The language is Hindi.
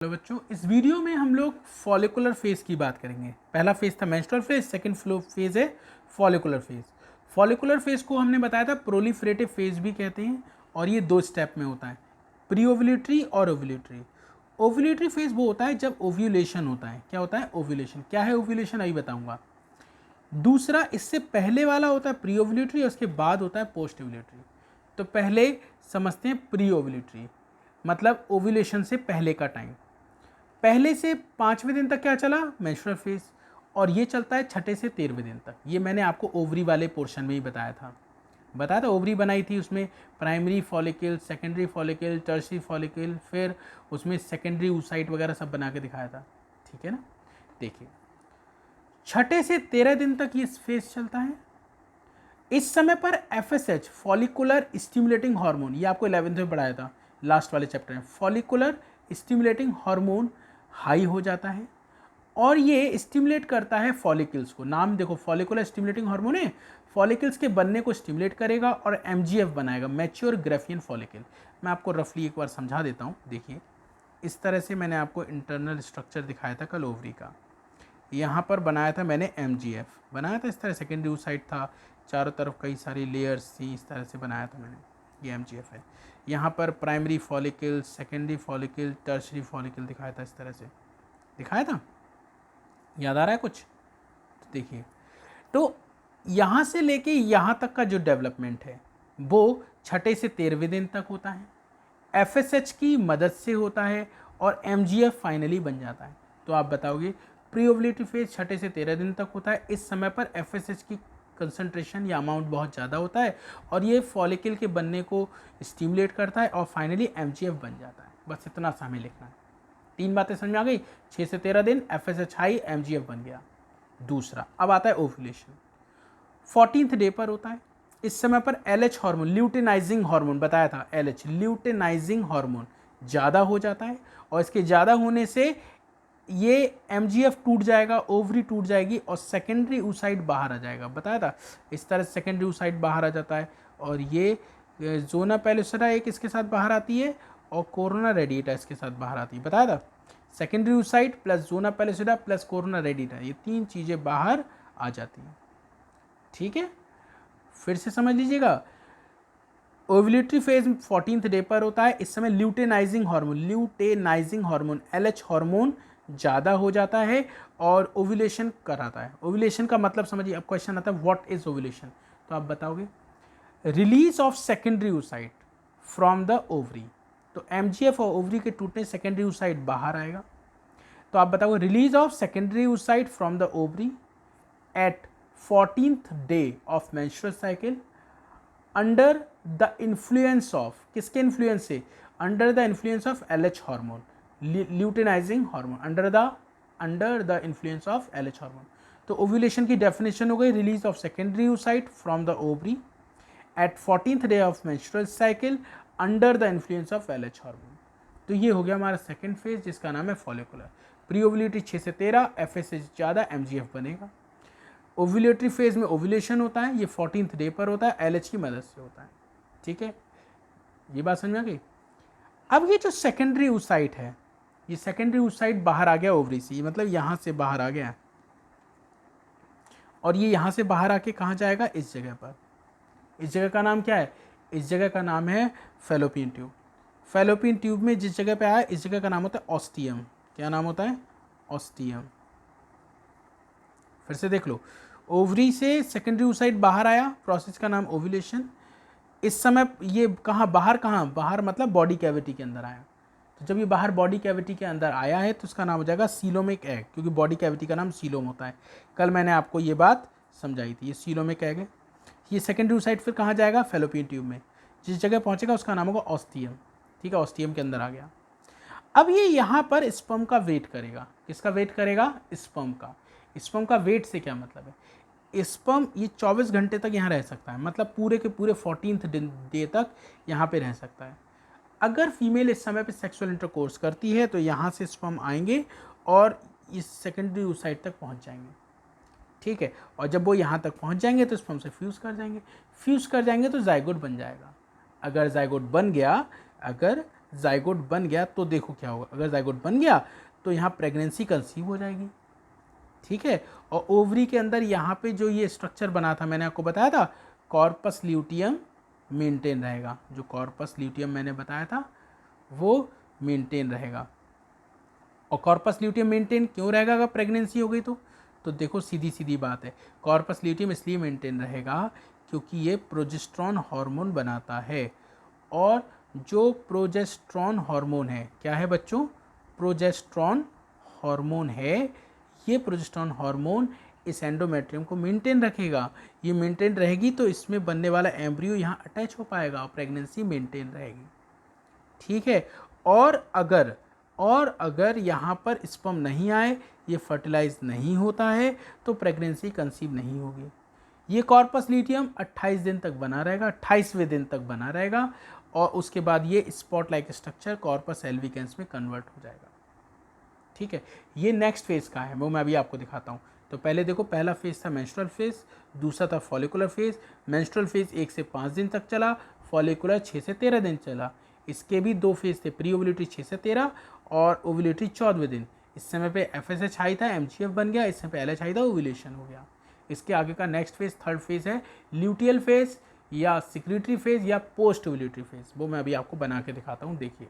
हेलो बच्चों, इस वीडियो में हम लोग फॉलिकुलर फेज की बात करेंगे। पहला फेज था मेंस्ट्रुअल फेज, सेकंड फेज है फॉलिकुलर फेज। फॉलिकुलर फेज को हमने बताया था प्रोलिफरेटिव फेज भी कहते हैं और ये दो स्टेप में होता है, प्री ओव्यूलेटरी और ओव्यूलेटरी। ओव्यूलेटरी फेज वो होता है जब ओव्यूलेशन होता है। क्या होता है ओव्यूलेशन? क्या है ओव्यूलेशन अभी बताऊंगा। दूसरा इससे पहले वाला होता है प्री ओव्यूलेटरी और उसके बाद होता है पोस्ट ओव्यूलेटरी। तो पहले समझते हैं प्री ओव्यूलेटरी, मतलब ओव्यूलेशन से पहले का टाइम। पहले से 5वें दिन तक क्या चला? Menstrual phase. और ये चलता है छठे से 13वें दिन तक। ये मैंने आपको ओवरी वाले पोर्शन में ही बताया था ओवरी बनाई थी, उसमें primary follicle, secondary follicle, tertiary follicle, फिर उसमें सेकेंडरी oocyte वगैरह सब बना के दिखाया था। ठीक है ना। देखिए, छठे से 13 दिन तक ये फेज चलता है। इस समय पर FSH फॉलिकुलर स्टिमुलेटिंग हार्मोन, ये आपको 11th में पढ़ाया था लास्ट वाले चैप्टर में। फॉलिकुलर स्टिमुलेटिंग हार्मोन हाई हो जाता है और ये स्टिमुलेट करता है फॉलिकल्स को। नाम देखो, फॉलिकुलर स्टिमुलेटिंग हार्मोन है, फॉलिकल्स के बनने को स्टिमुलेट करेगा और MGF बनाएगा, मैच्योर ग्राफियन फॉलिकल। मैं आपको रफली एक बार समझा देता हूँ। देखिए, इस तरह से मैंने आपको इंटरनल स्ट्रक्चर दिखाया था कल ओवरी का। यहाँ पर बनाया था मैंने MGF बनाया था, इस तरह सेकेंडरी oocyte था, चारों तरफ कई सारी लेयर्स थी, इस तरह से बनाया था मैंने। ये MGF है। यहाँ पर primary follicle, secondary follicle, tertiary follicle दिखाया था, इस तरह से दिखाया था। याद आ रहा है कुछ? तो देखिए, तो यहाँ से लेके यहाँ तक का जो डेवलपमेंट है वो छठे से 13वें दिन तक होता है। FSH की मदद से होता है और MGF फाइनली बन जाता है। तो आप बताओगे प्री ओव्यूलेटरी फेज छठे से 13 दिन तक होता है। इस समय पर FSH की कंसंट्रेशन या अमाउंट बहुत ज़्यादा होता है और ये फॉलिकल के बनने को स्टिमुलेट करता है और फाइनली MGF बन जाता है। बस इतना सा हमें लिखना है। 3 बातें समझ में आ गई। 6 से 13 दिन FSH हाई, MGF बन गया। दूसरा अब आता है ओव्यूलेशन। 14th डे पर होता है। इस समय पर LH हार्मोन, ल्यूटेनाइजिंग हार्मोन बताया था, LH ल्यूटेनाइजिंग हार्मोन ज़्यादा हो जाता है और इसके ज़्यादा होने से ये MGF टूट जाएगा, ओवरी टूट जाएगी और सेकेंडरी oocyte बाहर आ जाएगा। बताया था इस तरह सेकेंडरी oocyte बाहर आ जाता है और ये जोना पेलिसेरा एक इसके साथ बाहर आती है और कोरोना रेडिएटा इसके साथ बाहर आती है। बताया था सेकेंडरी oocyte प्लस जोना पेलिसेरा प्लस कोरोना रेडिएटा, ये तीन चीज़ें बाहर आ जाती हैं। ठीक है, फिर से समझ लीजिएगा। ओव्यूलेटरी फेज 14th डे पर होता है। इस समय ल्यूटेनाइजिंग हार्मोन LH हार्मोन ज़्यादा हो जाता है और ओव्यूलेशन कराता है। ओव्यूलेशन का मतलब समझिए। अब क्वेश्चन आता है व्हाट इज ओव्यूलेशन, तो आप बताओगे release of secondary oocyte from the ovary. तो MGF और ओवरी के टूटने सेकेंडरी oocyte बाहर आएगा। तो आप बताओगे release of secondary oocyte from the ovary at 14th day of menstrual cycle under the influence of, किसके इन्फ्लुएंस से? Under the influence of LH hormone, luteinizing hormone, under the influence of LH hormone. तो ओव्यूलेशन की डेफिनेशन हो गई release of secondary oocyte from the ovary at 14th day of menstrual cycle under the influence of LH hormone. तो ये हो गया हमारा सेकेंड फेज जिसका नाम है फॉलिकुलर। प्री ओव्यूलेटरी 6 से 13, FSH ज़्यादा, MGF बनेगा। ओव्यूलेटरी फेज में ओव्यूलेशन होता है, ये 14th डे पर होता है, LH की मदद से होता है। ठीक है, ये बात समझ में आ गई। अब ये जो सेकेंडरी oocyte है, ये सेकेंडरी oocyte बाहर आ गया ओवरी से, मतलब यहाँ से बाहर आ गया और ये यहाँ से बाहर आके कहाँ जाएगा? इस जगह पर। इस जगह का नाम क्या है? इस जगह का नाम है फैलोपियन ट्यूब। फैलोपियन ट्यूब में जिस जगह पे आया इस जगह का नाम होता है ऑस्टियम। क्या नाम होता है? ऑस्टियम। फिर से देख लो, ओवरी से सेकेंडरी oocyte बाहर आया, प्रोसेस का नाम ओव्यूलेशन। इस समय ये कहाँ बाहर मतलब बॉडी कैविटी के अंदर आया। तो जब ये बाहर बॉडी कैविटी के अंदर आया है तो उसका नाम हो जाएगा सीलोमिक एग, क्योंकि बॉडी कैविटी का नाम सीलोम होता है। कल मैंने आपको ये बात समझाई थी। ये सीलोमिक एग है। ये सेकेंडरी oocyte फिर कहाँ जाएगा? फैलोपियन ट्यूब में। जिस जगह पहुँचेगा उसका नाम होगा ऑस्टियम। ठीक है, ऑस्टियम के अंदर आ गया। अब ये यहाँ पर स्पर्म का वेट करेगा। किसका वेट करेगा? स्पर्म का। स्पर्म का वेट से क्या मतलब है? स्पर्म ये 24 घंटे तक यहाँ रह सकता है, मतलब पूरे के पूरे 14th डे तक यहाँ पे रह सकता है। अगर फीमेल इस समय पे सेक्सुअल इंटरकोर्स करती है तो यहाँ से स्पर्म आएंगे और इस सेकेंडरी oocyte तक पहुँच जाएंगे। ठीक है, और जब वो यहाँ तक पहुँच जाएंगे तो स्पर्म से फ्यूज़ कर जाएंगे तो जाइगोट बन जाएगा। अगर जाइगोट बन गया तो देखो क्या होगा। अगर जाइगोट बन गया तो यहाँ प्रेगनेंसी कंसीव हो जाएगी, ठीक है। और ओवरी के अंदर यहाँ पे जो ये स्ट्रक्चर बना था, मैंने आपको बताया था कॉर्पस ल्यूटियम मेंटेन रहेगा। जो कॉर्पस ल्यूटियम मैंने बताया था वो मेंटेन रहेगा। और कॉर्पस ल्यूटियम मेंटेन क्यों रहेगा अगर प्रेगनेंसी हो गई तो देखो सीधी सीधी बात है, कॉर्पस ल्यूटियम इसलिए मेंटेन रहेगा क्योंकि ये प्रोजेस्टेरॉन हार्मोन बनाता है। और जो प्रोजेस्टेरॉन हार्मोन है, क्या है बच्चों, प्रोजेस्टेरॉन हार्मोन है। ये प्रोजेस्टेरॉन हार्मोन इस एंडोमेट्रियम को मेंटेन रखेगा। ये मेंटेन रहेगी तो इसमें बनने वाला एम्ब्रियो यहाँ अटैच हो पाएगा और प्रेगनेंसी मेंटेन रहेगी, ठीक है। और अगर यहाँ पर स्पर्म नहीं आए, ये फर्टिलाइज नहीं होता है, तो प्रेगनेंसी कंसीव नहीं होगी। ये कॉर्पस ल्यूटियम 28 दिन तक बना रहेगा, 28वें दिन तक बना रहेगा, और उसके बाद ये स्पॉट लाइक स्ट्रक्चर कॉर्पस एल्विकेंस में कन्वर्ट हो जाएगा, ठीक है। ये नेक्स्ट फेज का है, वो मैं अभी आपको दिखाता हूँ। तो पहले देखो, पहला फेज था मेंस्ट्रुअल फेज, दूसरा था फॉलिकुलर फेज। मेंस्ट्रुअल फेज 1 से 5 दिन तक चला, फॉलिकुलर 6 से 13 दिन चला। इसके भी 2 फेज थे, प्री ओवुलेटरी 6 से 13 और ओवुलेटरी 14वें दिन। इस समय पे FSH हाई था, MGF बन गया, इस समय पे LH हाई था, ओवुलेशन हो गया। इसके आगे का नेक्स्ट फेज, थर्ड फेज है ल्यूटियल फेज या सिक्रीटरी फेज या पोस्ट ओवुलेटरी फेज। वो मैं अभी आपको बना के दिखाता हूँ, देखिए।